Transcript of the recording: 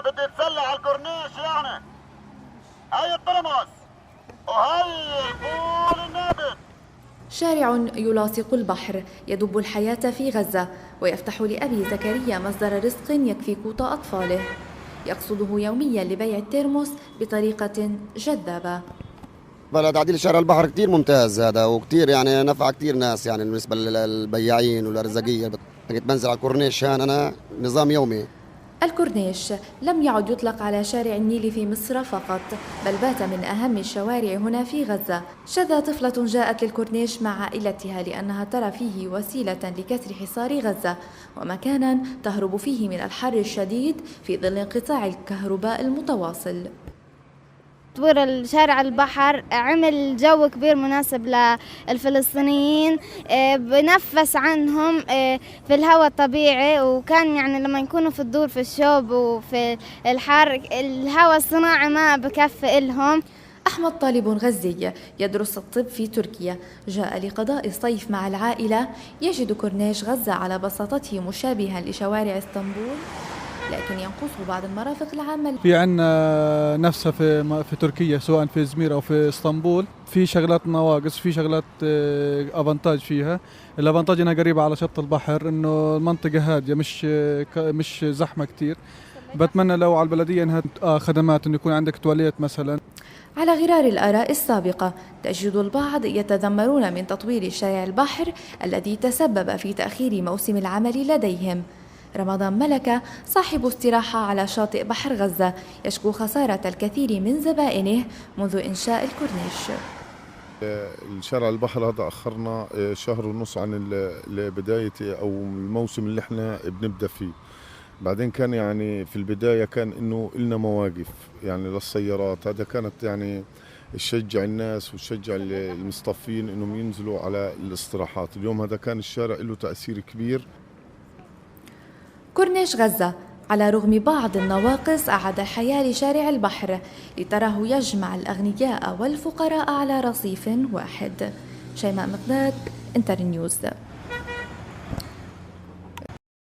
بدي اتسلى على الكورنيش يعني. هاي الترمس وهاي الفول النابت. شارع يلاصق البحر يدب الحياة في غزة ويفتح لأبي زكريا مصدر رزق يكفي قوت أطفاله، يقصده يوميا لبيع الترمس بطريقة جذابة. بلد عديل شارع البحر كتير ممتاز هذا، وكتير يعني نفع كتير ناس يعني بالنسبة للبياعين والأرزاقية. كنت بنزل على الكورنيش هان أنا نظام يومي. الكورنيش لم يعد يطلق على شارع النيل في مصر فقط، بل بات من أهم الشوارع هنا في غزة. شذا طفلة جاءت للكورنيش مع عائلتها لأنها ترى فيه وسيلة لكسر حصار غزة ومكانا تهرب فيه من الحر الشديد في ظل انقطاع الكهرباء المتواصل. تطوير الشارع البحر عمل جو كبير مناسب للفلسطينيين، بنفس عنهم في الهواء الطبيعي، وكان يعني لما يكونوا في الدور في الشوب وفي الحر الهواء الصناعي ما بكفي لهم. أحمد طالب غزي يدرس الطب في تركيا، جاء لقضاء الصيف مع العائلة، يجد كورنيش غزة على بساطته مشابها لشوارع اسطنبول، لكن ينقصه بعض المرافق العامة. في عنا نفسها في تركيا، سواء في إزمير أو في اسطنبول، في شغلات نواقص، في شغلات افانتاج فيها. الافانتاج انها قريبة على شط البحر، انه المنطقة هادية مش زحمة كتير. بتمنى لو على البلدية انها خدمات، انه يكون عندك تواليت مثلا. على غرار الآراء السابقة، تجد البعض يتذمرون من تطوير شارع البحر الذي تسبب في تأخير موسم العمل لديهم. رمضان ملكة صاحب استراحة على شاطئ بحر غزة يشكو خسارة الكثير من زبائنه منذ إنشاء الكورنيش. الشارع البحر هذا أخرنا شهر ونص عن بداية أو الموسم اللي احنا بنبدأ فيه. بعدين كان يعني في البداية كان إنه إلنا مواقف يعني للسيارات، هذا كانت يعني تشجع الناس وتشجع المصطفين إنهم ينزلوا على الاستراحات. اليوم هذا كان الشارع له تأثير كبير. كورنيش غزة على رغم بعض النواقص أعاد الحياة لشارع البحر لتراه يجمع الأغنياء والفقراء على رصيف واحد. شيماء مقداد، انتر نيوز.